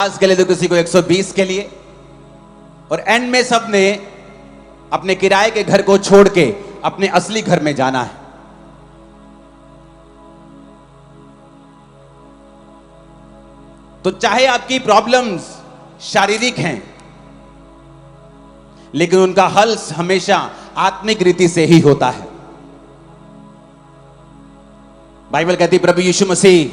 50 के लिए तो किसी को 120 के लिए, और एंड में सब ने अपने किराए के घर को छोड़ के अपने असली घर में जाना है। तो चाहे आपकी प्रॉब्लम्स शारीरिक हैं, लेकिन उनका हल हमेशा आत्मिक रीति से ही होता है। बाइबल कहती है प्रभु यीशु मसीह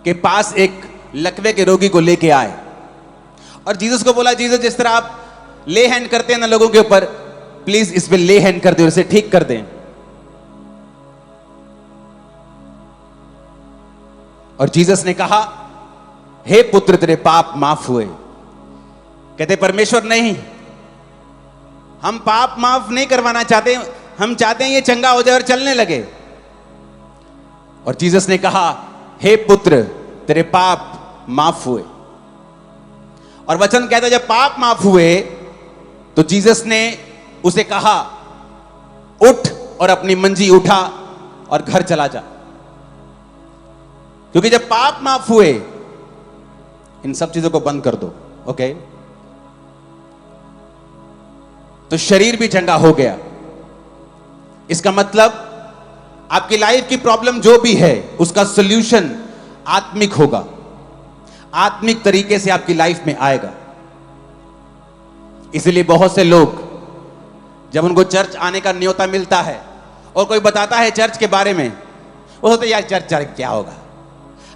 के पास एक लकवे के रोगी को लेके आए और जीसस को बोला, जीसस जिस तरह आप ले हैंड करते हैं ना लोगों के ऊपर, प्लीज इस पे ले हैंड कर दे और इसे ठीक कर दें। और जीसस ने कहा, हे पुत्र तेरे पाप माफ हुए। कहते परमेश्वर नहीं, हम पाप माफ नहीं करवाना चाहते, हम चाहते हैं ये चंगा हो जाए और चलने लगे। और जीसस ने कहा, हे पुत्र तेरे पाप माफ हुए। और वचन कहता है जब पाप माफ हुए तो जीसस ने उसे कहा, उठ और अपनी मंजी उठा और घर चला जा। क्योंकि जब पाप माफ हुए, इन सब चीजों को बंद कर दो, ओके, तो शरीर भी चंगा हो गया। इसका मतलब आपकी लाइफ की प्रॉब्लम जो भी है उसका सॉल्यूशन आत्मिक होगा, आत्मिक तरीके से आपकी लाइफ में आएगा। इसलिए बहुत से लोग जब उनको चर्च आने का न्योता मिलता है और कोई बताता है चर्च के बारे में, वो सोचते यार चर्च क्या होगा,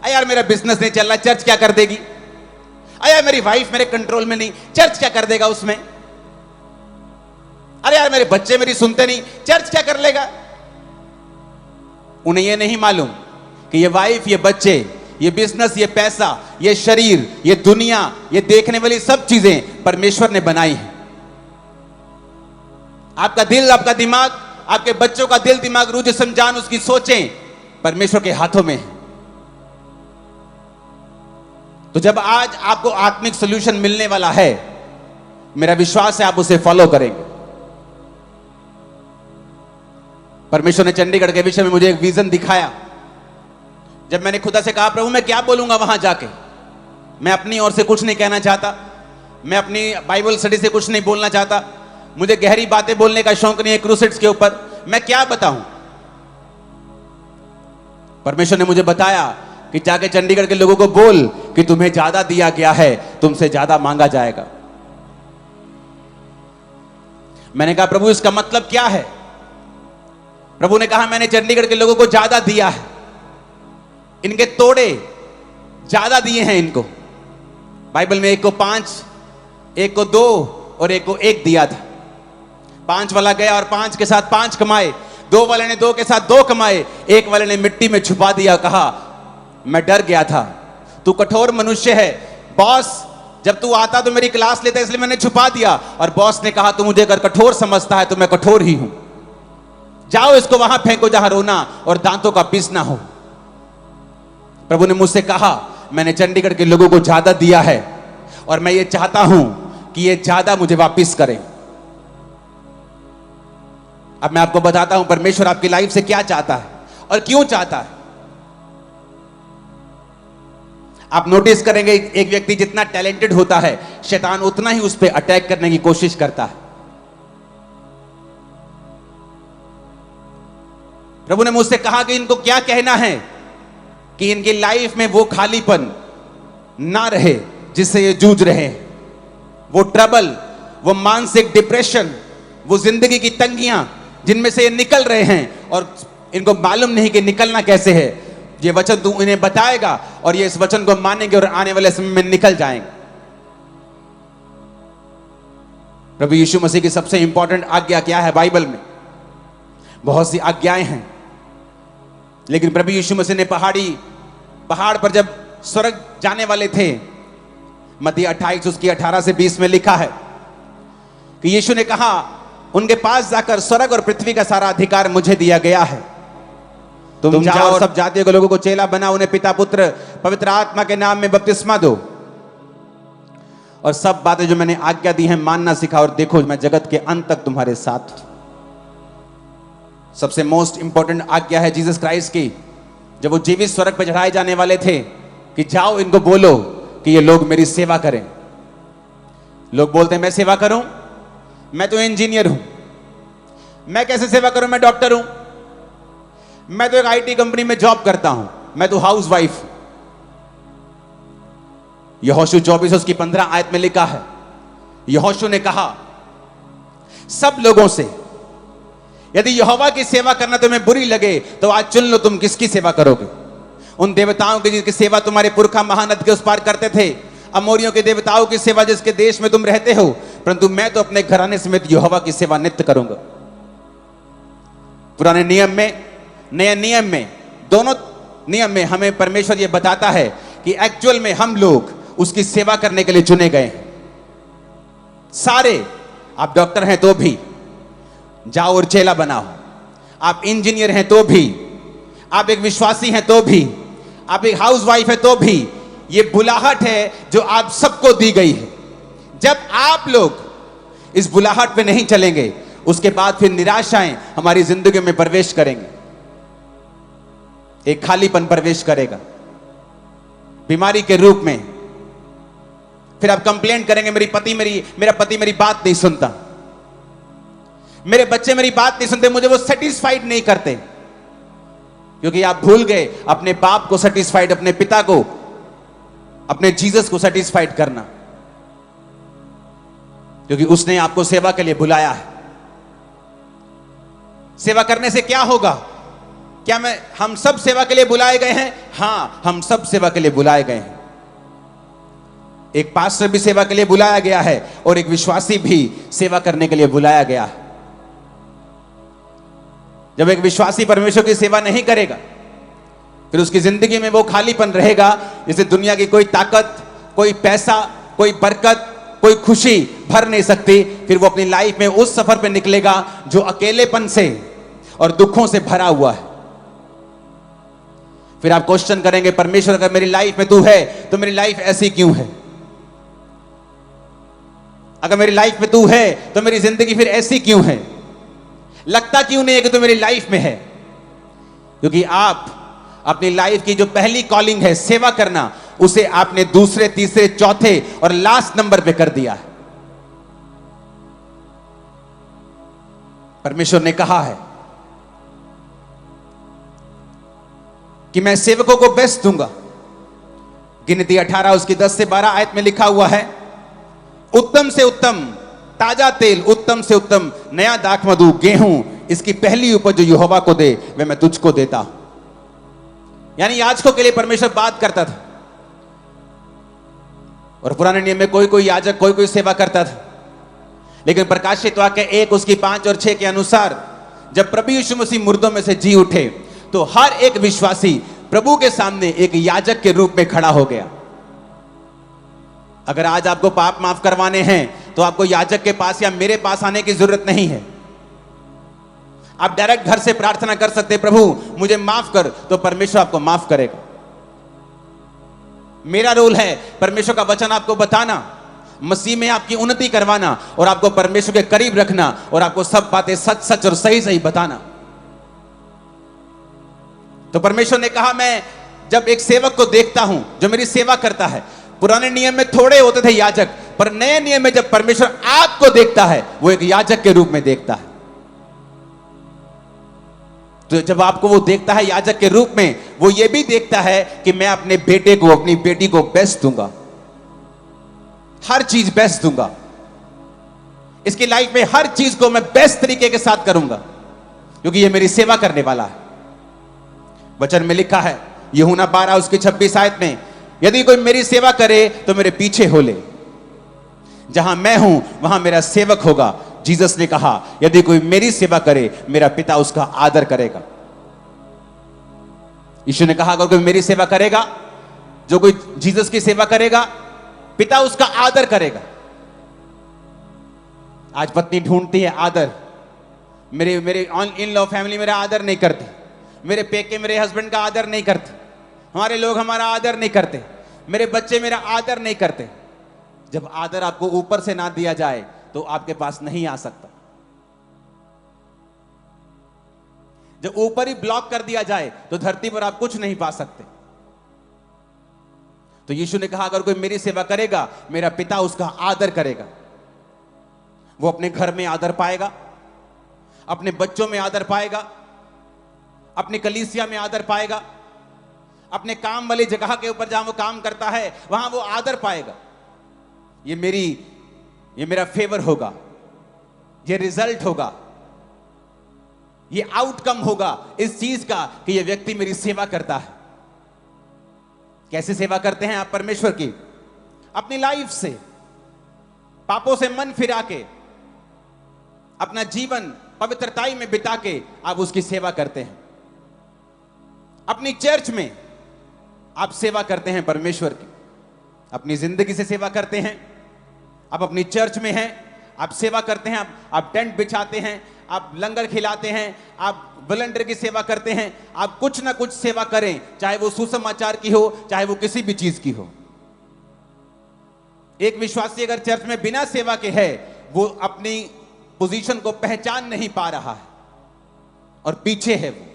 अरे यार मेरा बिजनेस नहीं चल रहा, चर्च क्या कर देगी, अरे यार मेरी वाइफ मेरे कंट्रोल में नहीं, चर्च क्या कर देगा उसमें, अरे यार मेरे बच्चे मेरी सुनते नहीं, चर्च क्या कर लेगा। उन्हें यह नहीं मालूम कि ये वाइफ, ये बच्चे, ये बिजनेस, ये पैसा, ये शरीर, ये दुनिया, ये देखने वाली सब चीजें परमेश्वर ने बनाई हैं। आपका दिल, आपका दिमाग, आपके बच्चों का दिल दिमाग, रूह जिस्म जान, उसकी सोचें परमेश्वर के हाथों में है। तो जब आज आपको आत्मिक सॉल्यूशन मिलने वाला है, मेरा विश्वास है आप उसे फॉलो करेंगे। परमेश्वर ने चंडीगढ़ के विषय में मुझे एक विजन दिखाया। जब मैंने खुदा से कहा, प्रभु मैं क्या बोलूंगा वहां जाके, मैं अपनी ओर से कुछ नहीं कहना चाहता, मैं अपनी बाइबल स्टडी से कुछ नहीं बोलना चाहता, मुझे गहरी बातें बोलने का शौक नहीं है क्रूसेड्स के ऊपर, मैं क्या बताऊं। परमेश्वर ने मुझे बताया कि जाके चंडीगढ़ के लोगों को बोल कि तुम्हें ज्यादा दिया गया है, तुमसे ज्यादा मांगा जाएगा। मैंने कहा प्रभु इसका मतलब क्या है। प्रभु ने कहा मैंने चंडीगढ़ के लोगों को ज्यादा दिया है, इनके तोड़े ज्यादा दिए हैं इनको। बाइबल में एक को 5, एक को 2 और एक को 1 दिया था। 5 वाला गया और 5 के साथ 5 कमाए, 2 वाले ने 2 के साथ 2 कमाए, 1 वाले ने मिट्टी में छुपा दिया, कहा मैं डर गया था, तू कठोर मनुष्य है, बॉस जब तू आता तो मेरी क्लास लेता इसलिए मैंने छुपा दिया। और बॉस ने कहा तू मुझे अगर कठोर समझता है तो मैं कठोर ही हूं, जाओ इसको वहां फेंको जहां रोना और दांतों का पीसना हो। प्रभु ने मुझसे कहा मैंने चंडीगढ़ के लोगों को ज्यादा दिया है और मैं ये चाहता हूं कि ये ज्यादा मुझे वापस करें। अब मैं आपको बताता हूं परमेश्वर आपकी लाइफ से क्या चाहता है और क्यों चाहता है। आप नोटिस करेंगे एक व्यक्ति जितना टैलेंटेड होता है, शैतान उतना ही उस पर अटैक करने की कोशिश करता है। प्रभु ने मुझसे कहा कि इनको क्या कहना है कि इनकी लाइफ में वो खालीपन ना रहे जिससे ये जूझ रहे हैं, वो ट्रबल, वो मानसिक डिप्रेशन, वो जिंदगी की तंगियां जिनमें से ये निकल रहे हैं और इनको मालूम नहीं कि निकलना कैसे है। ये वचन तू इन्हें बताएगा और ये इस वचन को मानेंगे और आने वाले समय में निकल जाएंगे। प्रभु यीशु मसीह की सबसे इंपॉर्टेंट आज्ञा क्या है बाइबल में? बहुत सी आज्ञाएं हैं, लेकिन प्रभु यीशु मसीह ने पहाड़ पर जब स्वर्ग जाने वाले थे, मत्ती 28 उसकी 18 से 20 में लिखा है कि यीशु ने कहा उनके पास जाकर स्वर्ग और पृथ्वी का सारा अधिकार मुझे दिया गया है, तुम जाओ और सब जातियों के लोगों को चेला बनाओ, उन्हें पिता पुत्र पवित्र आत्मा के नाम में बपतिस्मा दो और सब बातें जो मैंने आज्ञा दी हैं मानना सिखाओ और देखो मैं जगत के अंत तक तुम्हारे साथ हूं। सबसे मोस्ट इंपॉर्टेंट आज्ञा है जीसस क्राइस्ट की। जब वो जीवित स्वर्ग पर चढ़ाए जाने वाले थे, कि जाओ इनको बोलो कि ये लोग मेरी सेवा करें। लोग बोलते हैं मैं सेवा करूं, मैं तो इंजीनियर हूं, मैं कैसे सेवा करूं, मैं डॉक्टर हूं, मैं तो एक आईटी कंपनी में जॉब करता हूं, मैं तो हाउस वाइफ। यहोशू 24 उसकी 15 आयत में लिखा है, यहोशू ने कहा सब लोगों से, यदि यहोवा की सेवा करना तुम्हें बुरी लगे तो आज चुन लो तुम किसकी सेवा करोगे। उन देवताओं की जिसकी सेवा तुम्हारे पुरखा महानद के उस पार करते थे, अमोरियों के देवताओं की सेवा जिसके देश में तुम रहते हो, परंतु मैं तो अपने घराने समेत यहोवा की सेवा नित्य करूंगा। पुराने नियम में, नए नियम में, दोनों नियम में हमें परमेश्वर यह बताता है कि एक्चुअल में हम लोग उसकी सेवा करने के लिए चुने गए हैं। सारे, आप डॉक्टर हैं तो भी जाओ और चेला बनाओ, आप इंजीनियर हैं तो भी, आप एक विश्वासी हैं तो भी, आप एक हाउस वाइफ है तो भी, ये बुलाहट है जो आप सबको दी गई है। जब आप लोग इस बुलाहट पे नहीं चलेंगे, उसके बाद फिर निराशाएं हमारी जिंदगी में प्रवेश करेंगे, एक खालीपन प्रवेश करेगा बीमारी के रूप में। फिर आप कंप्लेंट करेंगे मेरा पति मेरी बात नहीं सुनता, मेरे बच्चे मेरी बात नहीं सुनते, मुझे वो सेटिस्फाइड नहीं करते, क्योंकि आप भूल गए अपने बाप को सेटिस्फाइड, अपने पिता को, अपने जीसस को सेटिस्फाइड करना, क्योंकि उसने आपको सेवा के लिए बुलाया है। सेवा करने से क्या होगा? क्या हम सब सेवा के लिए बुलाए गए हैं? हां, हम सब सेवा के लिए बुलाए गए हैं। एक पास्टर भी सेवा के लिए बुलाया गया है और एक विश्वासी भी सेवा करने के लिए बुलाया गया है। जब एक विश्वासी परमेश्वर की सेवा नहीं करेगा, फिर उसकी जिंदगी में वो खालीपन रहेगा जिसे दुनिया की कोई ताकत, कोई पैसा, कोई बरकत, कोई खुशी भर नहीं सकती। फिर वो अपनी लाइफ में उस सफर पे निकलेगा जो अकेलेपन से और दुखों से भरा हुआ है। फिर आप क्वेश्चन करेंगे, परमेश्वर अगर मेरी लाइफ में तू है तो मेरी लाइफ ऐसी क्यों है? अगर मेरी लाइफ में तू है तो मेरी जिंदगी फिर ऐसी क्यों है? लगता क्यों नहीं है कि तू मेरी लाइफ में है? क्योंकि आप अपनी लाइफ की जो पहली कॉलिंग है सेवा करना, उसे आपने दूसरे, तीसरे, चौथे और लास्ट नंबर पे कर दिया है। परमेश्वर ने कहा है कि मैं सेवकों को बेस्ट दूंगा। गिनती 18 उसकी 10 से 12 आयत में लिखा हुआ है, उत्तम से उत्तम ताजा तेल, उत्तम से उत्तम नया दाख मधु, गेहूं, इसकी पहली उपज जो यहोवा को दे वह मैं तुझको देता हूं। यानी याजकों के लिए परमेश्वर बात करता था। और पुराने नियम में कोई कोई याजक कोई कोई सेवा करता था, लेकिन प्रकाशित वाक्य 1 उसकी 5 और 6 के अनुसार जब प्रभु यीशु मसीह मुर्दों में से जी उठे तो हर एक विश्वासी प्रभु के सामने एक याजक के रूप में खड़ा हो गया। अगर आज आपको पाप माफ करवाने हैं तो आपको याजक के पास या मेरे पास आने की जरूरत नहीं है। आप डायरेक्ट घर से प्रार्थना कर सकते, प्रभु मुझे माफ कर, तो परमेश्वर आपको माफ करेगा। मेरा रोल है परमेश्वर का वचन आपको बताना, मसीह में आपकी उन्नति करवाना और आपको परमेश्वर के करीब रखना और आपको सब बातें सच सच और सही सही बताना। तो परमेश्वर ने कहा, मैं जब एक सेवक को देखता हूं जो मेरी सेवा करता है, पुराने नियम में थोड़े होते थे याजक, पर नए नियम में जब परमेश्वर आपको देखता है वो एक याजक के रूप में देखता है। तो जब आपको वो देखता है याजक के रूप में, वो ये भी देखता है कि मैं अपने बेटे को, अपनी बेटी को बेस्ट दूंगा, हर चीज बेस्ट दूंगा, इसकी लाइफ में हर चीज को मैं बेस्ट तरीके के साथ करूंगा, क्योंकि ये मेरी सेवा करने वाला है। वचन में लिखा है यूहन्ना 12 उसकी 26 आयत में, यदि कोई मेरी सेवा करे तो मेरे पीछे हो ले, जहां मैं हूं वहां मेरा सेवक होगा। जीसस ने कहा, यदि कोई मेरी सेवा करे मेरा पिता उसका आदर करेगा। यीशु ने कहा, अगर कोई मेरी सेवा करेगा, जो कोई जीसस की सेवा करेगा, पिता उसका आदर करेगा। आज पत्नी ढूंढती है आदर, मेरे इन लॉ फैमिली मेरा आदर नहीं करते, मेरे पेके मेरे हस्बैंड का आदर नहीं करते, हमारे लोग हमारा आदर नहीं करते, मेरे बच्चे मेरा आदर नहीं करते। जब आदर आपको ऊपर से ना दिया जाए तो आपके पास नहीं आ सकता। जब ऊपर ही ब्लॉक कर दिया जाए तो धरती पर आप कुछ नहीं पा सकते। तो यीशु ने कहा अगर कोई मेरी सेवा करेगा मेरा पिता उसका आदर करेगा। वो अपने घर में आदर पाएगा, अपने बच्चों में आदर पाएगा, अपनी कलीसिया में आदर पाएगा, अपने काम वाली जगह के ऊपर जहां वो काम करता है वहां वो आदर पाएगा। ये मेरा फेवर होगा, ये रिजल्ट होगा, ये आउटकम होगा इस चीज का कि ये व्यक्ति मेरी सेवा करता है। कैसे सेवा करते हैं आप परमेश्वर की? अपनी लाइफ से, पापों से मन फिरा के, अपना जीवन पवित्रताई में बिता के आप उसकी सेवा करते हैं। अपनी चर्च में आप सेवा करते हैं परमेश्वर की, अपनी जिंदगी से सेवा करते हैं। आप अपनी चर्च में हैं, आप सेवा करते हैं, आप टेंट बिछाते हैं, आप लंगर खिलाते हैं, आप वॉलंटियर की सेवा करते हैं। आप कुछ ना कुछ सेवा करें, चाहे वो सुसमाचार की हो, चाहे वो किसी भी चीज की हो। एक विश्वासी अगर चर्च में बिना सेवा के है, वो अपनी पोजीशन को पहचान नहीं पा रहा है और पीछे है वो।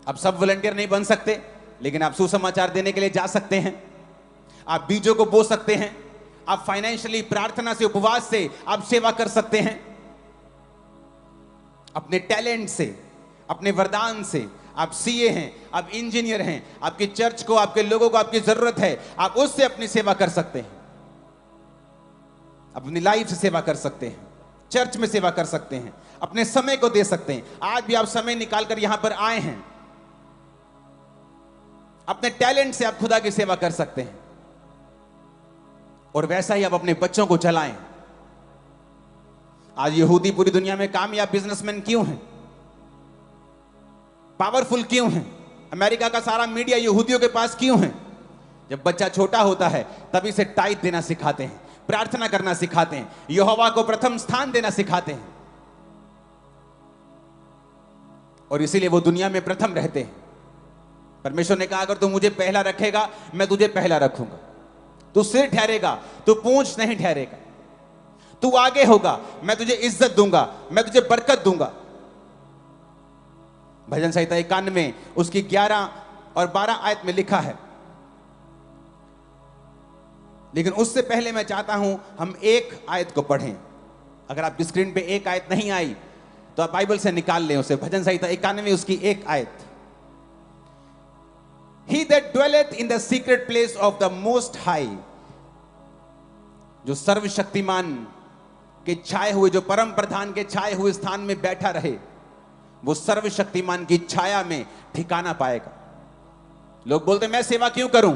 आप सब वॉलंटियर नहीं बन सकते, लेकिन आप सुसमाचार देने के लिए जा सकते हैं, आप बीजों को बो सकते हैं, आप फाइनेंशियली प्रार्थना से, उपवास से आप सेवा कर सकते हैं। अपने टैलेंट से, अपने वरदान से, आप सीए हैं, आप इंजीनियर हैं, आपकी चर्च को, आपके लोगों को आपकी जरूरत है, आप उससे अपनी सेवा कर सकते हैं। अपनी लाइफ से सेवा कर सकते हैं, चर्च में सेवा कर सकते हैं, अपने समय को दे सकते हैं। आज भी आप समय निकालकर यहां पर आए हैं, अपने टैलेंट से आप खुदा की सेवा कर सकते हैं। और वैसा ही आप अपने बच्चों को चलाएं। आज यहूदी पूरी दुनिया में कामयाब बिजनेसमैन क्यों हैं? पावरफुल क्यों हैं? अमेरिका का सारा मीडिया यहूदियों के पास क्यों है? जब बच्चा छोटा होता है तभी से टाइट देना सिखाते हैं, प्रार्थना करना सिखाते हैं, यहोवा को प्रथम स्थान देना सिखाते हैं, और इसीलिए वो दुनिया में प्रथम रहते हैं। परमेश्वर ने कहा अगर तू मुझे पहला रखेगा मैं तुझे पहला रखूंगा। तू सिर ठहरेगा, तू पूंछ नहीं ठहरेगा। तू आगे होगा, मैं तुझे इज्जत दूंगा, मैं तुझे बरकत दूंगा। भजन संहिता 91 उसकी 11 और 12 आयत में लिखा है। लेकिन उससे पहले मैं चाहता हूं हम एक आयत को पढ़ें। अगर आपकी स्क्रीन पे एक आयत नहीं आई तो आप बाइबल से निकाल लें उसे। भजन संहिता 91 उसकी एक आयत। He that dwelleth in the secret place of the Most High, जो सर्वशक्तिमान के छाए हुए, जो परम प्रधान के छाए हुए स्थान में बैठा रहे, वो सर्वशक्तिमान की छाया में ठिकाना पाएगा। लोग बोलते मैं सेवा क्यों करूं?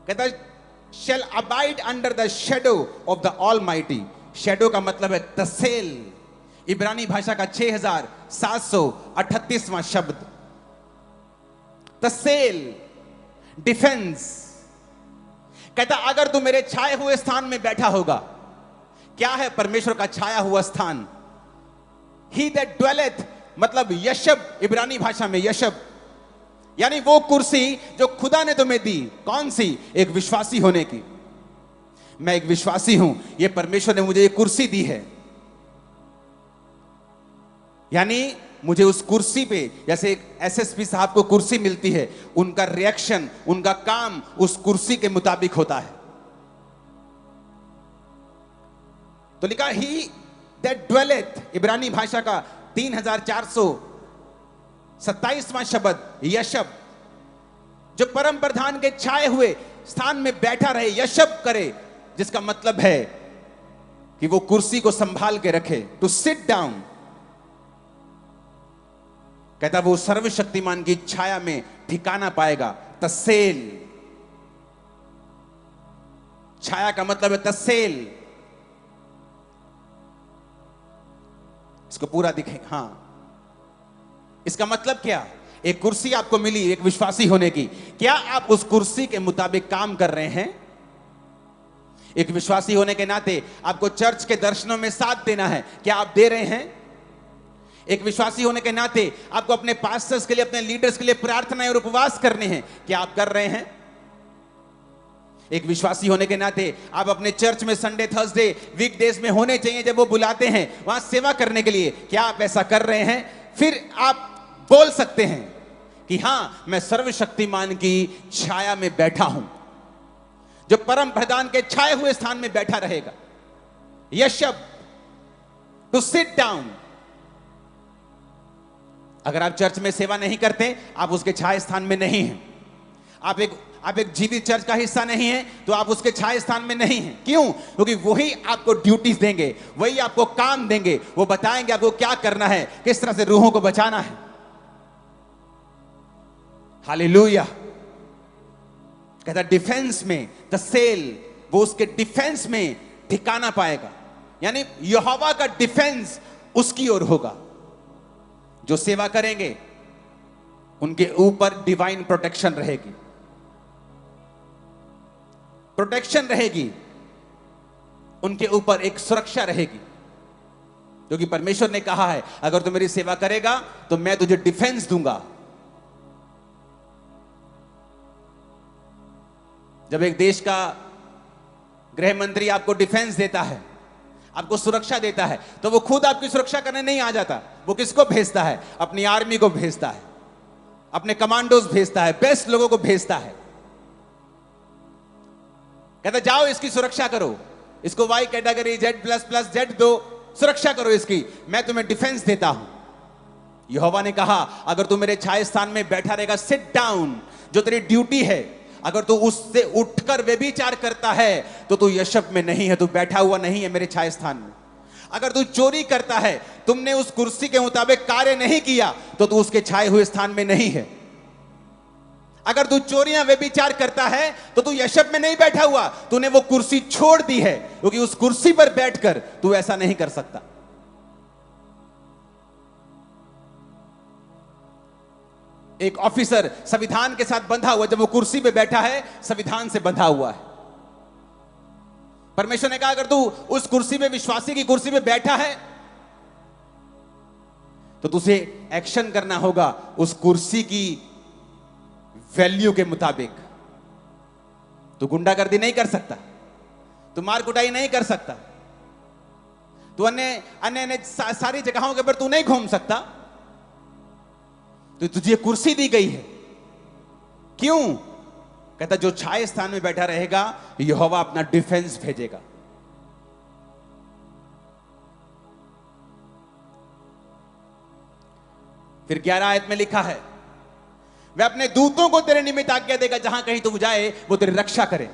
कहता shall abide under the shadow of the Almighty। Shadow का मतलब है तसेल, इब्रानी भाषा का 6738वां शब्द। तसेल, डिफेंस। कहता अगर तू मेरे छाए हुए स्थान में बैठा होगा। क्या है परमेश्वर का छाया हुआ स्थान? He that dwelleth मतलब यशब, इब्रानी भाषा में यशब, यानी वो कुर्सी जो खुदा ने तुम्हें दी। कौन सी? एक विश्वासी होने की। मैं एक विश्वासी हूं, ये परमेश्वर ने मुझे ये कुर्सी दी है। यानी मुझे उस कुर्सी पे, जैसे एक एसएसपी साहब को कुर्सी मिलती है, उनका रिएक्शन, उनका काम उस कुर्सी के मुताबिक होता है। तो लिखा ही दैट ड्वेलेथ, इब्रानी भाषा का 3427वां शब्द यशब, जो परम प्रधान के छाए हुए स्थान में बैठा रहे, यशब करे, जिसका मतलब है कि वो कुर्सी को संभाल के रखे। To sit down. कहता वो सर्वशक्तिमान की छाया में ठिकाना पाएगा। तसेल, छाया का मतलब है तसेल। इसको पूरा दिखे। हां, इसका मतलब क्या? एक कुर्सी आपको मिली एक विश्वासी होने की। क्या आप उस कुर्सी के मुताबिक काम कर रहे हैं? एक विश्वासी होने के नाते आपको चर्च के दर्शनों में साथ देना है। क्या आप दे रहे हैं? एक विश्वासी होने के नाते आपको अपने पास्टर्स के लिए, अपने लीडर्स के लिए प्रार्थनाएं और उपवास करने हैं। क्या आप कर रहे हैं? एक विश्वासी होने के नाते आप अपने चर्च में संडे, थर्सडे, वीकडेज में होने चाहिए, जब वो बुलाते हैं वहां सेवा करने के लिए। क्या आप ऐसा कर रहे हैं? फिर आप बोल सकते हैं कि हां, मैं सर्वशक्तिमान की छाया में बैठा हूं, जो परम प्रधान के छाए हुए स्थान में बैठा रहेगा। यशब, टू सिट डाउन। अगर आप चर्च में सेवा नहीं करते, आप उसके छाए स्थान में नहीं हैं। आप एक जीवित चर्च का हिस्सा नहीं है, तो आप उसके छाए स्थान में नहीं हैं। क्यों? क्योंकि वही आपको ड्यूटीज देंगे, वही आपको काम देंगे, वो बताएंगे आपको क्या करना है, किस तरह से रूहों को बचाना है। हालेलुया। कहता डिफेंस में, द सेल, वो उसके डिफेंस में ठिकाना पाएगा। यानी यहोवा का डिफेंस उसकी ओर होगा। जो सेवा करेंगे उनके ऊपर डिवाइन प्रोटेक्शन रहेगी, प्रोटेक्शन रहेगी, उनके ऊपर एक सुरक्षा रहेगी। क्योंकि परमेश्वर ने कहा है, अगर तू मेरी सेवा करेगा तो मैं तुझे डिफेंस दूंगा। जब एक देश का गृह मंत्री आपको डिफेंस देता है, आपको सुरक्षा देता है, तो वो खुद आपकी सुरक्षा करने नहीं आ जाता। वो किसको भेजता है? अपनी आर्मी को भेजता है, अपने कमांडोज भेजता है, बेस्ट लोगों को भेजता है। कहता जाओ इसकी सुरक्षा करो, इसको वाई कैटेगरी Z++ Z दो, सुरक्षा करो इसकी, मैं तुम्हें डिफेंस देता हूं। यहोवा ने कहा, अगर तू मेरे छाया स्थान में बैठा रहेगा, सिट डाउन, जो तेरी ड्यूटी है, अगर तू उससे उठकर व्यभिचार करता है तो तू यशब में नहीं है, तू बैठा हुआ नहीं है मेरे छाया स्थान में। अगर तू चोरी करता है, तुमने उस कुर्सी के मुताबिक कार्य नहीं किया, तो तू उसके छाए हुए स्थान में नहीं है। अगर तू चोरियां व्यभिचार करता है तो तू यशब में नहीं बैठा हुआ, तूने वो कुर्सी छोड़ दी है, क्योंकि उस कुर्सी पर बैठकर तू ऐसा नहीं कर सकता। एक ऑफिसर संविधान के साथ बंधा हुआ, जब वो कुर्सी पे बैठा है, संविधान से बंधा हुआ है। परमेश्वर ने कहा, अगर तू उस कुर्सी पे, विश्वासी की कुर्सी पे बैठा है, तो तुझे एक्शन करना होगा उस कुर्सी की वैल्यू के मुताबिक। तू गुंडागर्दी नहीं कर सकता, तू मार कुटाई नहीं कर सकता, तू अन्य सारी जगहों के ऊपर तू नहीं घूम सकता। तो तुझे कुर्सी दी गई है। क्यों? कहता जो छाए स्थान में बैठा रहेगा, यहोवा अपना डिफेंस भेजेगा। फिर 11 आयत में लिखा है, वह अपने दूतों को तेरे निमित्त आज्ञा देगा, जहां कहीं तू जाए वो तेरी रक्षा करे।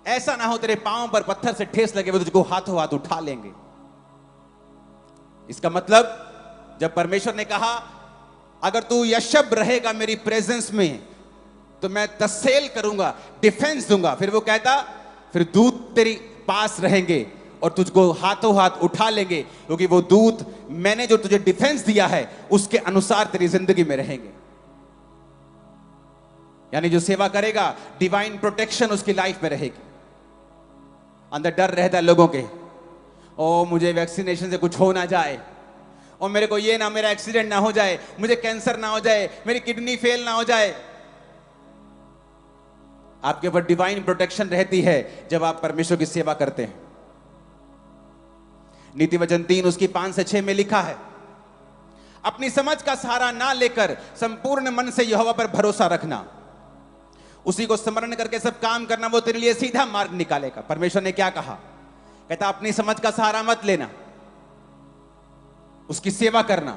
ऐसा ना हो तेरे पांव पर पत्थर से ठेस लगे, वो तुझको हाथों हाथ उठा लेंगे। इसका मतलब, जब परमेश्वर ने कहा अगर तू यशब रहेगा मेरी प्रेजेंस में, तो मैं तसेल करूंगा, डिफेंस दूंगा। फिर वो कहता, फिर दूत तेरी पास रहेंगे और तुझको हाथों हाथ उठा लेंगे, क्योंकि वो दूत मैंने जो तुझे डिफेंस दिया है उसके अनुसार तेरी जिंदगी में रहेंगे। यानी जो सेवा करेगा, डिवाइन प्रोटेक्शन उसकी लाइफ में रहेगी। अंदर डर रहता है लोगों के, ओ मुझे वैक्सीनेशन से कुछ हो ना जाए, और मेरे को ये ना, मेरा एक्सीडेंट ना हो जाए, मुझे कैंसर ना हो जाए, मेरी किडनी फेल ना हो जाए। आपके ऊपर डिवाइन प्रोटेक्शन रहती है जब आप परमेश्वर की सेवा करते हैं। नीति वचन 3 उसकी 5 से 6 में लिखा है, अपनी समझ का सहारा ना लेकर संपूर्ण मन से यहोवा पर भरोसा रखना, उसी को स्मरण करके सब काम करना, वो तेरे लिए सीधा मार्ग निकालेगा। परमेश्वर ने क्या कहा? कहता अपनी समझ का सहारा मत लेना, उसकी सेवा करना,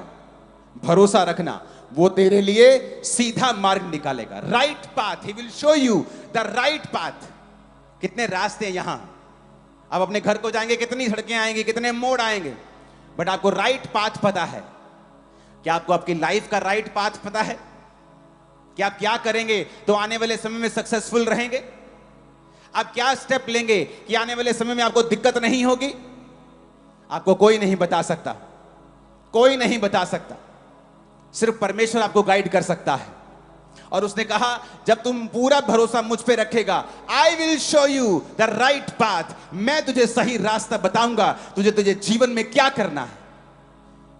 भरोसा रखना, वो तेरे लिए सीधा मार्ग निकालेगा। Right path, he will show you the right path. कितने रास्ते हैं यहां, आप अपने घर को जाएंगे, कितनी सड़कें आएंगी, कितने मोड़ आएंगे, बट आपको राइट पाथ पता है। क्या आपको आपकी लाइफ का राइट पाथ पता है कि आप क्या करेंगे तो आने वाले समय में सक्सेसफुल रहेंगे? आप क्या स्टेप लेंगे कि आने वाले समय में आपको दिक्कत नहीं होगी? आपको कोई नहीं बता सकता, कोई नहीं बता सकता, सिर्फ परमेश्वर आपको गाइड कर सकता है। और उसने कहा जब तुम पूरा भरोसा मुझ पे रखेगा, I will show you the right path, मैं तुझे सही रास्ता बताऊंगा, तुझे जीवन में क्या करना है,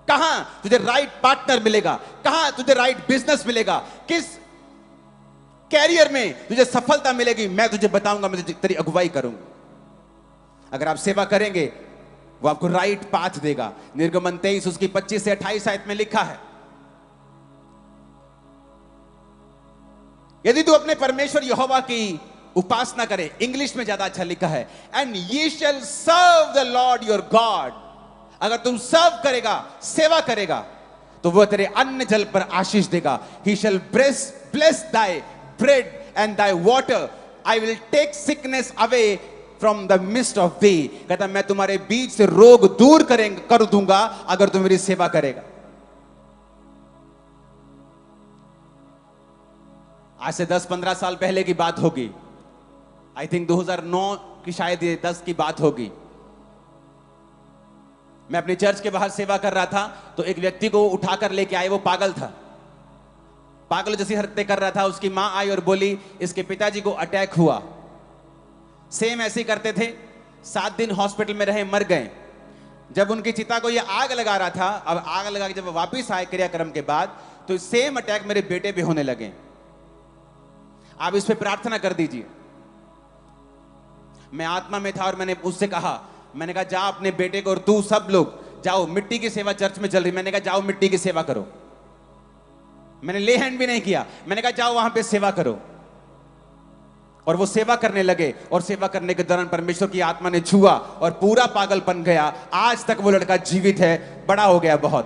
कहां तुझे राइट पार्टनर मिलेगा, कहां तुझे राइट बिजनेस मिलेगा, किस कैरियर में तुझे सफलता मिलेगी, मैं तुझे बताऊंगा, मैं तेरी अगुवाई करूंगा। अगर आप सेवा करेंगे, वो आपको राइट पाथ देगा। निर्गमन 23 उसकी 25 से 28 आयत में लिखा है, यदि तू अपने परमेश्वर यहोवा की उपासना करे, इंग्लिश में ज्यादा अच्छा लिखा है, एंड ये shall serve the lord your god, अगर तुम सर्व करेगा, सेवा करेगा, तो वह तेरे अन्न जल पर आशीष देगा. He shall bless thy bread and thy water. I will take sickness away from the midst of thee. कहता मैं तुम्हारे बीच से रोग दूर कर दूंगा अगर तुम मेरी सेवा करेगा. आज से 10-15 साल पहले की बात होगी. आई थिंक 2009 की शायद ये 10 की बात होगी. मैं अपनी चर्च के बाहर सेवा कर रहा था, तो एक व्यक्ति को उठाकर लेके आए. वो पागल था, पागल जैसी हरकतें कर रहा था. उसकी मां आई और बोली इसके पिताजी को अटैक हुआ. सेम ऐसे ही करते थे. 7 दिन हॉस्पिटल में रहे, मर गए. जब उनकी चिता को ये आग लगा रहा था, अब आग लगा के जब वापिस आए क्रियाक्रम के बाद, तो सेम अटैक मेरे बेटे पे होने लगे. आप इस पे प्रार्थना कर दीजिए. मैं आत्मा में था और मैंने उससे कहा, मैंने कहा जा अपने बेटे को और तू सब लोग जाओ, मिट्टी की सेवा चर्च में चल रही, मैंने कहा जाओ मिट्टी की सेवा करो. मैंने ले हैंड भी नहीं किया, मैंने कहा जाओ वहां पे सेवा करो. और वो सेवा करने लगे, और सेवा करने के दौरान परमेश्वर की आत्मा ने छुआ और पूरा पागलपन गया. आज तक वो लड़का जीवित है, बड़ा हो गया बहुत.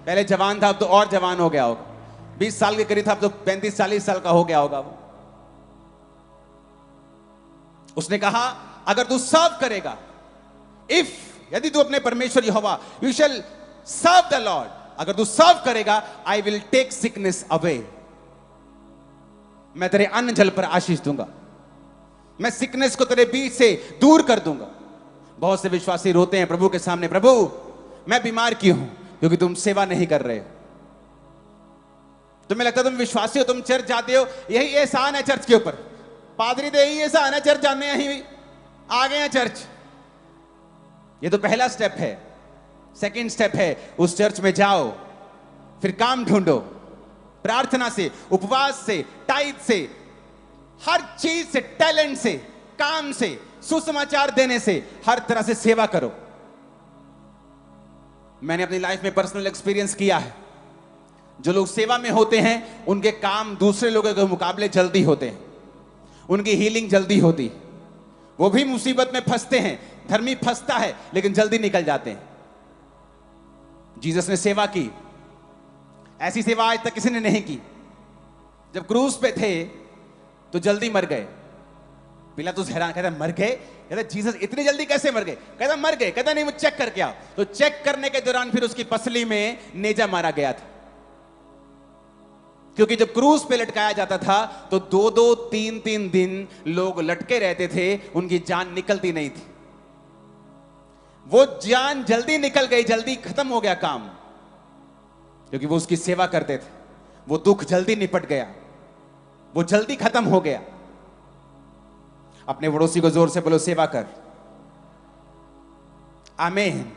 पहले जवान था, अब तो और जवान हो गया होगा. 20 साल के करीब था, अब तो 35-40 साल का हो गया होगा वो. उसने कहा अगर तू सर्व करेगा, यदि तू अपने परमेश्वर Jehovah, you shall serve the lord, अगर तू सर्व करेगा, I will take sickness away. मैं तेरे अन्न जल पर आशीष दूंगा, मैं सिकनेस को तेरे बीच से दूर कर दूंगा. बहुत से विश्वासी रोते हैं प्रभु के सामने, प्रभु मैं बीमार क्यों हूं? क्योंकि तुम सेवा नहीं कर रहे हो. तुम्हें लगता है तुम विश्वासी हो, तुम चर्च जाते हो, यही एहसान है चर्च के ऊपर. पादरी दे यही एहसान है, चर्च जाने यही आ गए हैं चर्च. ये तो पहला स्टेप है. सेकंड स्टेप है उस चर्च में जाओ, फिर काम ढूंढो, प्रार्थना से, उपवास से, टाइट से, हर चीज से, टैलेंट से, काम से, सुसमाचार देने से, हर तरह से सेवा करो. मैंने अपनी लाइफ में पर्सनल एक्सपीरियंस किया है. जो लोग सेवा में होते हैं उनके काम दूसरे लोगों के मुकाबले जल्दी होते हैं, उनकी हीलिंग जल्दी होती. वो भी मुसीबत में फंसते हैं, धर्मी फंसता है लेकिन जल्दी निकल जाते हैं. जीसस ने सेवा की, ऐसी सेवा आज तक किसी ने नहीं की. जब क्रूस पे थे तो जल्दी मर गए. पिलातुस हैरान, कहता मर गए? कहता जीसस इतनी जल्दी कैसे मर गए? कहता मर गए. कहता नहीं, वो चेक करके आओ. तो चेक करने के दौरान फिर उसकी पसली में नेजा मारा गया था. क्योंकि जब क्रूस पे लटकाया जाता था तो 2-2, 3-3 दिन लोग लटके रहते थे, उनकी जान निकलती नहीं थी. वो जान जल्दी निकल गई, जल्दी खत्म हो गया काम, क्योंकि वो उसकी सेवा करते थे. वो दुख जल्दी निपट गया, वो जल्दी खत्म हो गया. अपने पड़ोसी को जोर से बोलो सेवा कर. आमीन.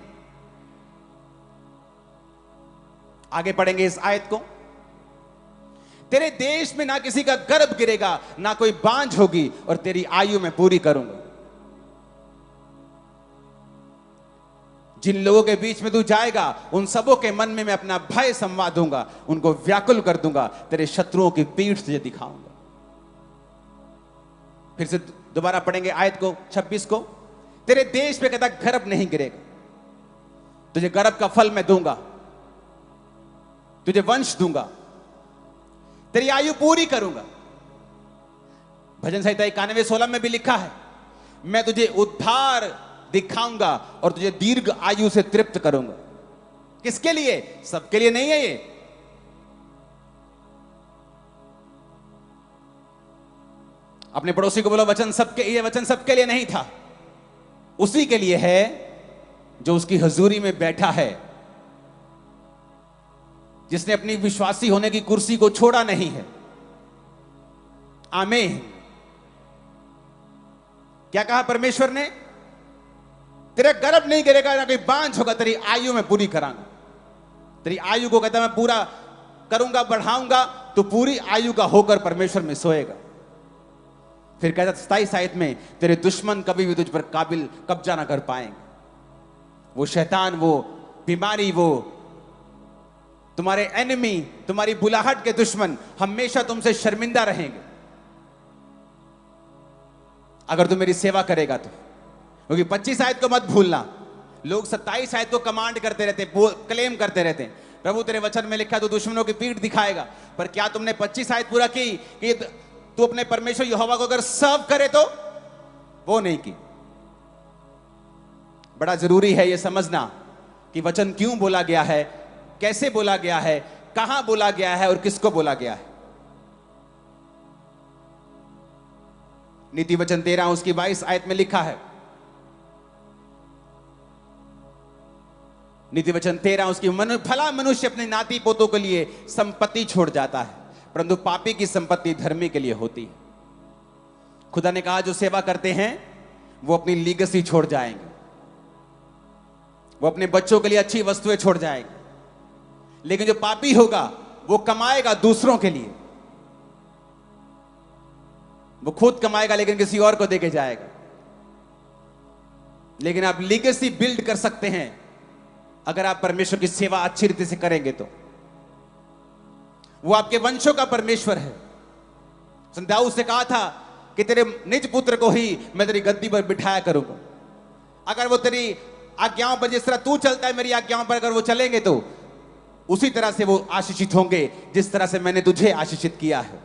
आगे पढ़ेंगे इस आयत को. तेरे देश में ना किसी का गर्भ गिरेगा, ना कोई बांझ होगी, और तेरी आयु में पूरी करूंगा. जिन लोगों के बीच में तू जाएगा उन सबों के मन में मैं अपना भय संवा दूंगा, उनको व्याकुल कर दूंगा, तेरे शत्रुओं की पीठ तुझे दिखाऊंगा. फिर से दोबारा पढ़ेंगे आयत को 26 को. तेरे देश पे कहता गर्भ नहीं गिरेगा, तुझे गर्भ का फल मैं दूंगा, तुझे वंश दूंगा, तेरी आयु पूरी करूंगा. भजन संहिता 91:16 में भी लिखा है, मैं तुझे उद्धार दिखाऊंगा और तुझे दीर्घ आयु से तृप्त करूंगा. किसके लिए? सबके लिए नहीं है ये. अपने पड़ोसी को बोलो वचन सबके, ये वचन सबके लिए नहीं था, उसी के लिए है जो उसकी हजूरी में बैठा है, जिसने अपनी विश्वासी होने की कुर्सी को छोड़ा नहीं है. आमीन. क्या कहा परमेश्वर ने? तेरा गर्भ नहीं गिरेगा, ना कोई बांझ होगा, तेरी आयु में पूरी करांगा. तेरी आयु को कहता मैं पूरा करूंगा, बढ़ाऊंगा, तो पूरी आयु का होकर परमेश्वर में सोएगा. फिर कहता 27 आयत में, तेरे दुश्मन कभी भी तुझ पर काबिल कब्जा ना कर पाएंगे. वो शैतान, वो बीमारी, वो तुम्हारे एनिमी, तुम्हारी बुलाहट के दुश्मन हमेशा तुमसे शर्मिंदा रहेंगे अगर तू मेरी सेवा करेगा तो। क्योंकि 25 आयत को मत भूलना, लोग 27 आयत को कमांड करते रहते, क्लेम करते रहते हैं, प्रभु तेरे वचन में लिखा तू दुश्मनों की पीठ दिखाएगा। पर क्या तुमने 25 आयत पूरा की कि तू अपने परमेश्वर यहोवा को अगर सर्व करे तो? वो नहीं की। बड़ा जरूरी है यह समझना कि वचन क्यों बोला गया है, कैसे बोला गया है, कहां बोला गया है और किसको बोला गया है। नीति वचन 13 उसकी 22 आयत में लिखा है, नीति वचन 13 उसकी भला मनुष्य अपने नाती पोतों के लिए संपत्ति छोड़ जाता है, परंतु पापी की संपत्ति धर्मी के लिए होती है। खुदा ने कहा जो सेवा करते हैं वो अपनी लीगेसी छोड़ जाएंगे, वो अपने बच्चों के लिए अच्छी वस्तुएं छोड़ जाएंगे। लेकिन जो पापी होगा वो कमाएगा दूसरों के लिए, वो खुद कमाएगा लेकिन किसी और को देके जाएगा। लेकिन आप लीगेसी बिल्ड कर सकते हैं अगर आप परमेश्वर की सेवा अच्छी रीति से करेंगे तो। वो आपके वंशों का परमेश्वर है। दाऊद से कहा था कि तेरे निज पुत्र को ही मैं तेरी गद्दी पर बिठाया करूंगा। अगर वो तेरी आज्ञाओं पर, जिस तरह तू चलता है मेरी आज्ञाओं पर अगर वो चलेंगे तो उसी तरह से वो आशीषित होंगे जिस तरह से मैंने तुझे आशीषित किया है।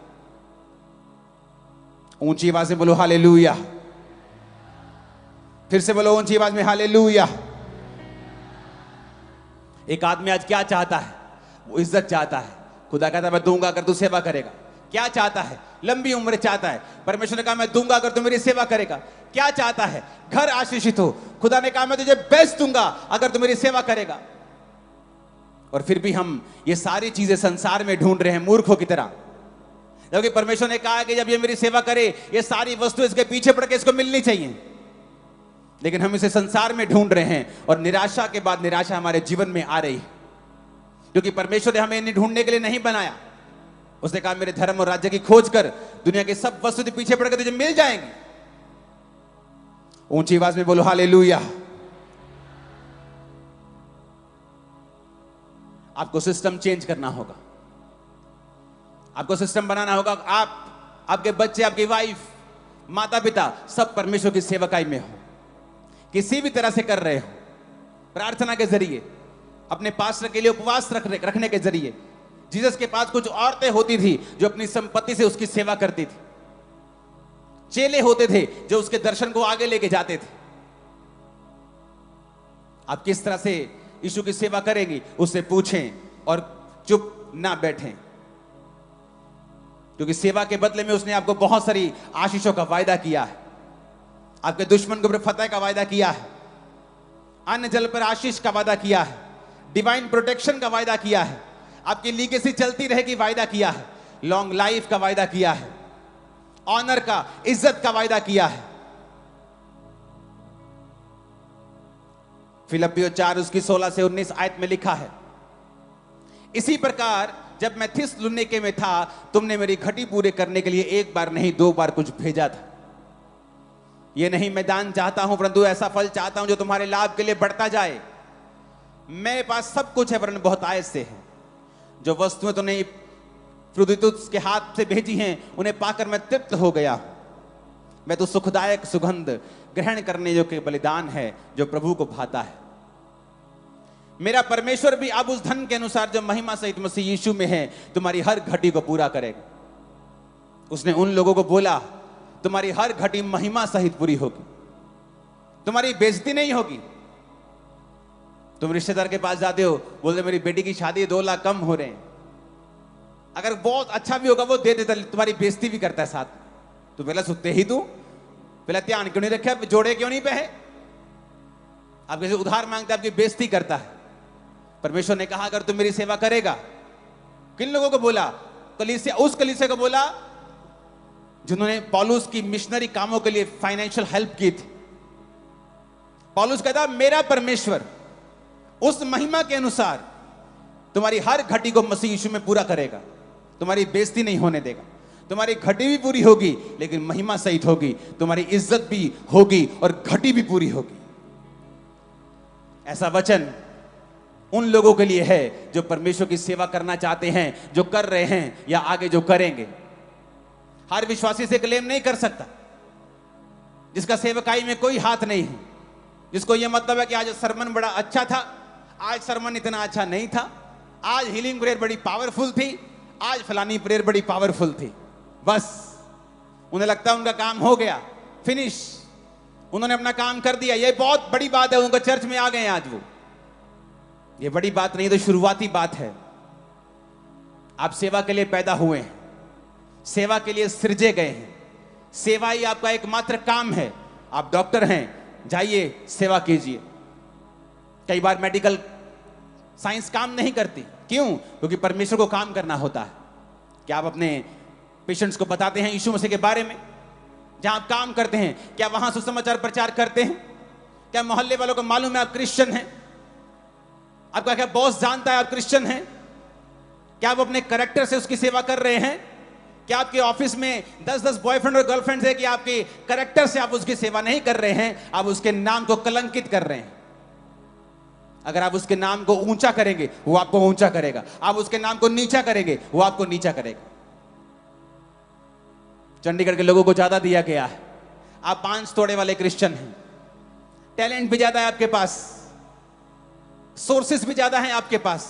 ऊंची आवाज में बोलो हालेलुया। फिर से बोलो ऊंची आवाज में हालेलुया। एक आदमी आज क्या चाहता है? वो इज्जत चाहता है। खुदा कहता है मैं दूंगा अगर तू सेवा करेगा। क्या चाहता है? लंबी उम्र चाहता है। परमेश्वर ने कहा मैं दूंगा अगर तू मेरी सेवा करेगा। क्या चाहता है? घर आशीषित हो। खुदा ने कहा मैं तुझे बेस्ट दूंगा अगर तू मेरी सेवा करेगा। और फिर भी हम ये सारी चीजें संसार में ढूंढ रहे हैं मूर्खों की तरह, क्योंकि परमेश्वर ने कहा कि जब ये मेरी सेवा करे ये सारी वस्तु इसके पीछे पड़ के इसको मिलनी चाहिए। लेकिन हम इसे संसार में ढूंढ रहे हैं और निराशा के बाद निराशा हमारे जीवन में आ रही है, क्योंकि परमेश्वर ने हमें इन्हें ढूंढने के लिए नहीं बनाया। उसने कहा मेरे धर्म और राज्य की खोज कर, दुनिया की सब वस्तु के पीछे पड़ के तुझे मिल जाएंगी। ऊंची आवाज में बोलो हालेलुया। आपको सिस्टम चेंज करना होगा, आपको सिस्टम बनाना होगा। आप, आपके बच्चे, आपकी वाइफ, माता पिता सब परमेश्वर की सेवकाई में हो, किसी भी तरह से कर रहे हो, प्रार्थना के जरिए, अपने पास्टर के लिए उपवास रखने के जरिए। जीसस के पास कुछ औरतें होती थी जो अपनी संपत्ति से उसकी सेवा करती थी। चेले होते थे जो उसके दर्शन को आगे लेके जाते थे। आप किस तरह से यीशु की सेवा करेंगी उससे पूछें और चुप ना बैठें, क्योंकि सेवा के बदले में उसने आपको बहुत सारी आशीषों का वायदा किया है। आपके दुश्मन के ऊपर फतह का वायदा किया है, अन्न जल पर आशीष का वायदा किया है, डिवाइन प्रोटेक्शन का वायदा किया है, आपकी लीगेसी चलती रहेगी वायदा किया है, लॉन्ग लाइफ का वायदा किया है, ऑनर का, इज्जत का वायदा किया है। फिलिप्पियों 4 उसकी 16 से 19 आयत में लिखा है, इसी प्रकार जब मैं थिस्सलुनीके में था तुमने मेरी घटी पूरे करने के लिए एक बार नहीं 2 बार कुछ भेजा था। ये नहीं मैं दान चाहता हूं परंतु ऐसा फल चाहता हूं जो तुम्हारे लाभ के लिए बढ़ता जाए। मेरे पास सब कुछ है वरन बहुत आयत से है। जो वस्तुएं तूने इपफ्रुदीतुस के हाथ से भेजी हैं उन्हें पाकर मैं तृप्त हो गया। मैं तो सुखदायक सुगंध ग्रहण करने योग्य बलिदान है जो प्रभु को भाता है। मेरा परमेश्वर भी अब उस धन के अनुसार जो महिमा सहित मसीह यीशु में है तुम्हारी हर घटी को पूरा करेगा। उसने उन लोगों को बोला तुम्हारी हर घटी महिमा सहित पूरी होगी, तुम्हारी बेइज्जती नहीं होगी। तुम रिश्तेदार के पास जाते हो, बोलते मेरी बेटी की शादी 2 लाख कम हो रहे हैं, अगर बहुत अच्छा भी होगा वो दे देता, तुम्हारी बेइज्जती भी करता है साथ। तो पहले सुते ही तू पहले ध्यान क्यों नहीं रखा, जोड़े क्यों नहीं पहे, आप किसी उधार मांगते आपकी बेइज्जती करता है। परमेश्वर ने कहा अगर तुम मेरी सेवा करेगा, किन लोगों को बोला? कलीसिया, उस कलीसिया को बोला जिन्होंने पौलुस की मिशनरी कामों के लिए फाइनेंशियल हेल्प की थी। पौलुस कहता मेरा परमेश्वर उस महिमा के अनुसार तुम्हारी हर घटी को मसीह यीशु में पूरा करेगा, तुम्हारी बेइज्जती नहीं होने देगा। तुम्हारी घटी भी पूरी होगी लेकिन महिमा सहित होगी, तुम्हारी इज्जत भी होगी और घटी भी पूरी होगी। ऐसा वचन उन लोगों के लिए है जो परमेश्वर की सेवा करना चाहते हैं, जो कर रहे हैं या आगे जो करेंगे। हर विश्वासी से क्लेम नहीं कर सकता जिसका सेवकाई में कोई हाथ नहीं है, जिसको यह मतलब है कि आज सरमन बड़ा अच्छा था, आज सरमन इतना अच्छा नहीं था, आज हीलिंग प्रेयर बड़ी पावरफुल थी, आज फलानी प्रेयर बड़ी पावरफुल थी। बस उन्हें लगता है उनका काम हो गया, फिनिश, उन्होंने अपना काम कर दिया। ये बहुत बड़ी बात है, उनका चर्च में आ गए आज वो। ये बड़ी बात नहीं, तो शुरुआती बात है। आप सेवा के लिए पैदा हुए हैं, सेवा के लिए सृजे गए हैं, सेवा ही आपका एकमात्र काम है। आप डॉक्टर हैं, जाइए सेवा कीजिए। कई बार मेडिकल साइंस काम नहीं करती, क्यों? क्योंकि परमेश्वर को काम करना होता है। क्या आप अपने पेशेंट्स को बताते हैं यीशु मसीह के बारे में? जहां आप काम करते हैं, क्या वहां सुसमाचार प्रचार करते हैं? क्या मोहल्ले वालों को मालूम है आप क्रिश्चियन हैं? आपका क्या बॉस जानता है आप क्रिश्चियन हैं? क्या आप अपने कैरेक्टर से उसकी सेवा कर रहे हैं? क्या आपके ऑफिस में 10-10 बॉयफ्रेंड और गर्लफ्रेंड्स है कि आपके कैरेक्टर से आप उसकी सेवा नहीं कर रहे हैं, आप उसके नाम को कलंकित कर रहे हैं? अगर आप उसके नाम को ऊंचा करेंगे, वो आपको ऊंचा करेगा। आप उसके नाम को नीचा करेंगे, वो आपको नीचा करेगा। चंडीगढ़ के लोगों को ज्यादा दिया गया है। आप 5 तोड़े वाले क्रिश्चियन हैं, टैलेंट भी ज्यादा है आपके पास, सोर्सेस भी ज्यादा हैं आपके पास,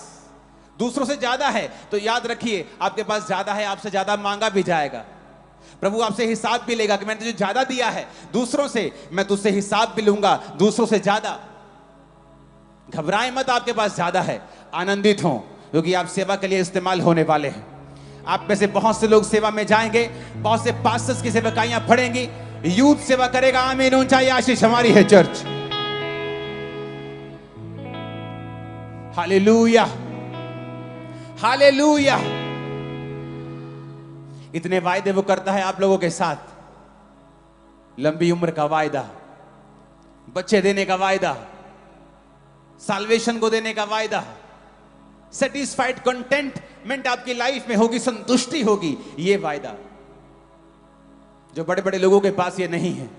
दूसरों से ज्यादा है, तो याद रखिए आपके पास ज्यादा है, आपसे ज्यादा मांगा भी जाएगा। प्रभु आपसे हिसाब भी लेगा कि मैंने तुझे ज्यादा दिया है दूसरों से, मैं तुझसे हिसाब भी लूंगा दूसरों से ज्यादा। घबराए मत, आपके पास ज्यादा है, आनंदित हो, क्योंकि आप सेवा के लिए इस्तेमाल होने वाले हैं। आप में से बहुत से लोग सेवा में जाएंगे, बहुत से पास्टर्स की सेवकाइयां पढ़ेंगी, यूथ सेवा करेगा। आमीन, ऊंचाई आशीष हमारी है चर्च। Hallelujah, hallelujah. इतने वायदे वो करता है आप लोगों के साथ, लंबी उम्र का वायदा, बच्चे देने का वायदा, साल्वेशन को देने का वायदा, सेटिस्फाइड कंटेंटमेंट आपकी लाइफ में होगी, संतुष्टि होगी, ये वायदा जो बड़े बड़े लोगों के पास ये नहीं है।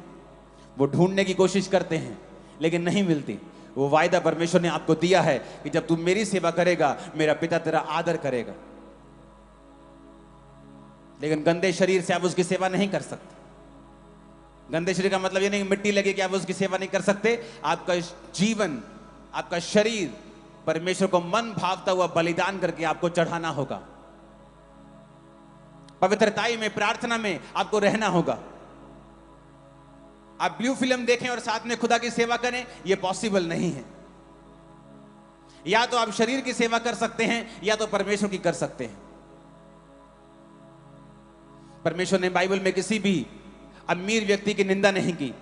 वो ढूंढने की कोशिश करते हैं लेकिन नहीं मिलती। वो वायदा परमेश्वर ने आपको दिया है कि जब तू मेरी सेवा करेगा, मेरा पिता तेरा आदर करेगा। लेकिन गंदे शरीर से आप उसकी सेवा नहीं कर सकते। गंदे शरीर का मतलब ये नहीं मिट्टी लगे कि आप उसकी सेवा नहीं कर सकते। आपका जीवन, आपका शरीर परमेश्वर को मन भावता हुआ बलिदान करके आपको चढ़ाना होगा। पवित्रताई में, प्रार्थना में आपको रहना होगा। आप ब्लू फिल्म देखें और साथ में खुदा की सेवा करें, यह पॉसिबल नहीं है। या तो आप शरीर की सेवा कर सकते हैं या तो परमेश्वर की कर सकते हैं। परमेश्वर ने बाइबल में किसी भी अमीर व्यक्ति की निंदा नहीं की।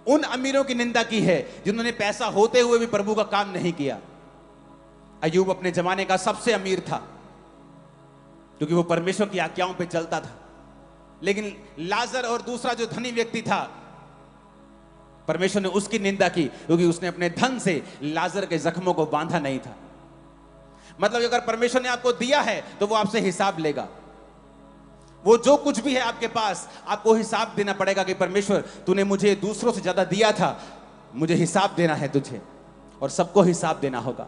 उन अमीरों की निंदा की है जिन्होंने पैसा होते हुए भी प्रभु का काम नहीं किया। अय्यूब अपने जमाने का सबसे अमीर था क्योंकि वो परमेश्वर की आज्ञाओं पे चलता था। लेकिन लाजर और दूसरा जो धनी व्यक्ति था, परमेश्वर ने उसकी निंदा की क्योंकि उसने अपने धन से लाजर के जख्मों को बांधा नहीं था। मतलब अगर परमेश्वर ने आपको दिया है तो वो आपसे हिसाब लेगा। वो जो कुछ भी है आपके पास, आपको हिसाब देना पड़ेगा कि परमेश्वर तूने मुझे दूसरों से ज्यादा दिया था, मुझे हिसाब देना है तुझे। और सबको हिसाब देना होगा।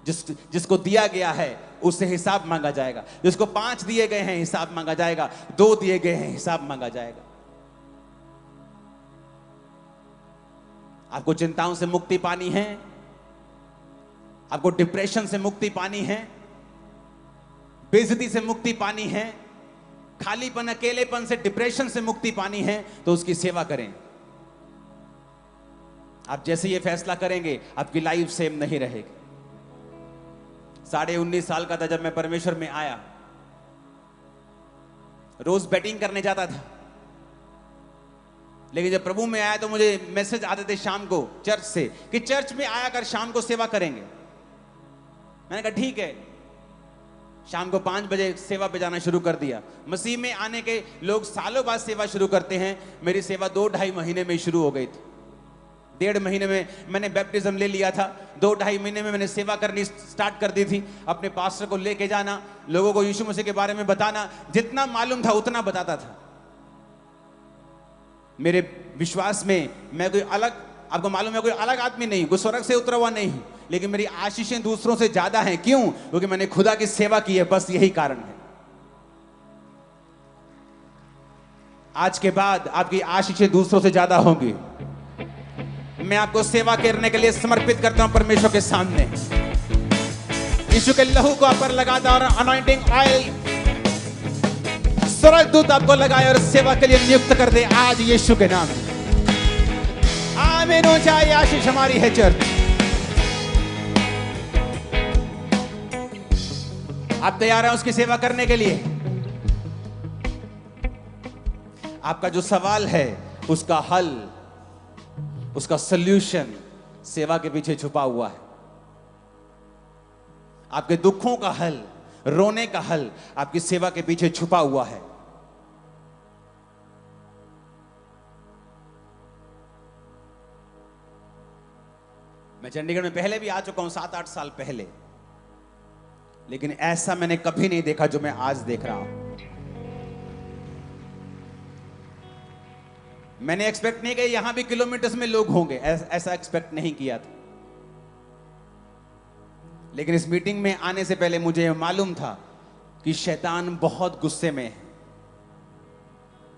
जिसको दिया गया है उससे हिसाब मांगा जाएगा। जिसको 5 दिए गए हैं हिसाब मांगा जाएगा, 2 दिए गए हैं हिसाब मांगा जाएगा। आपको चिंताओं से मुक्ति पानी है, आपको डिप्रेशन से मुक्ति पानी है, बेइज्जती से मुक्ति पानी है, खालीपन, अकेलेपन से, डिप्रेशन से मुक्ति पानी है, तो उसकी सेवा करें। आप जैसे ये फैसला करेंगे आपकी लाइफ सेम नहीं रहेगी। 19.5 साल का था जब मैं परमेश्वर में आया। रोज बैटिंग करने जाता था, लेकिन जब प्रभु में आया तो मुझे मैसेज आते थे शाम को चर्च से कि चर्च में आया कर, शाम को सेवा करेंगे। मैंने कहा ठीक है। शाम को 5 बजे सेवा पे जाना शुरू कर दिया। मसीह में आने के लोग सालों बाद सेवा शुरू करते हैं। मेरी सेवा 2-2.5 महीने में शुरू हो गई थी। 1.5 महीने में मैंने बैप्टिज्म ले लिया था। 2-2.5 महीने में मैंने सेवा करनी स्टार्ट कर दी थी। अपने पास्टर को लेके जाना, लोगों को यीशु मसीह के बारे में बताना, जितना मालूम था उतना बताता था। मेरे विश्वास में मैं कोई अलग आपको मालूम है कोई अलग आदमी नहीं, कोई स्वर्ग से उतरा हुआ नहीं, लेकिन मेरी आशीषें दूसरों से ज्यादा हैं। क्यों? क्योंकि मैंने खुदा की सेवा की है, बस यही कारण है। आज के बाद आपकी आशीषें दूसरों से ज्यादा होंगी। मैं आपको सेवा करने के लिए समर्पित करता हूं परमेश्वर के सामने। यीशु के लहू को आप पर लगाता और अनॉइंटिंग ऑयल स्वर्गदूत आपको लगाए और सेवा के लिए नियुक्त कर दे आज यीशु के नाम में। आमीन हो जाए। आशीष हमारी है चर्च। आप तैयार हैं उसकी सेवा करने के लिए? आपका जो सवाल है उसका हल, उसका सल्यूशन सेवा के पीछे छुपा हुआ है। आपके दुखों का हल, रोने का हल आपकी सेवा के पीछे छुपा हुआ है। मैं चंडीगढ़ में पहले भी आ चुका हूं 7-8 साल पहले, लेकिन ऐसा मैंने कभी नहीं देखा जो मैं आज देख रहा हूं। मैंने एक्सपेक्ट नहीं किया यहां भी किलोमीटर्स में लोग होंगे, ऐसा एक्सपेक्ट नहीं किया था। लेकिन इस मीटिंग में आने से पहले मुझे यह मालूम था कि शैतान बहुत गुस्से में है,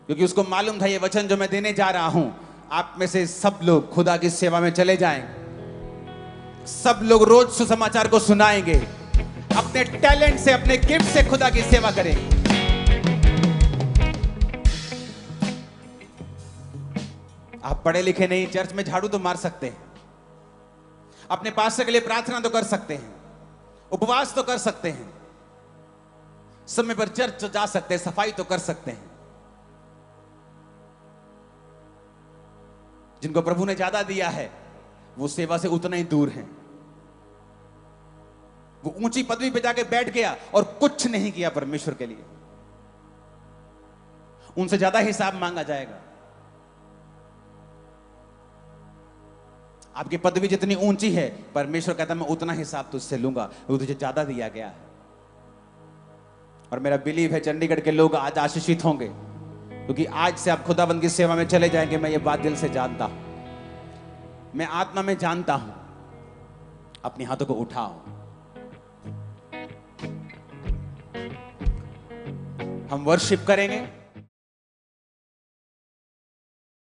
क्योंकि उसको मालूम था ये वचन जो मैं देने जा रहा हूं, आप में से सब लोग खुदा की सेवा में चले जाएंगे। सब लोग रोज सुसमाचार को सुनाएंगे, अपने टैलेंट से, अपने गिफ्ट से खुदा की सेवा करेंगे। आप पढ़े लिखे नहीं, चर्च में झाड़ू तो मार सकते हैं, अपने पास्टर के लिए प्रार्थना तो कर सकते हैं, उपवास तो कर सकते हैं, समय पर चर्च तो जा सकते हैं, सफाई तो कर सकते हैं। जिनको प्रभु ने ज्यादा दिया है वो सेवा से उतना ही दूर हैं। वो ऊंची पदवी पे जाके बैठ गया और कुछ नहीं किया परमेश्वर के लिए, उनसे ज्यादा हिसाब मांगा जाएगा। आपकी पदवी जितनी ऊंची है, परमेश्वर कहता मैं उतना हिसाब तुझसे लूंगा, वो तुझे ज्यादा दिया गया है। और मेरा बिलीव है चंडीगढ़ के लोग आज आशीषित होंगे, क्योंकि आज से आप खुदाबंद की सेवा में चले जाएंगे। मैं ये बात दिल से जानता हूं, मैं आत्मा में जानता हूं। अपने हाथों को उठाओ, हम वर्शिप करेंगे।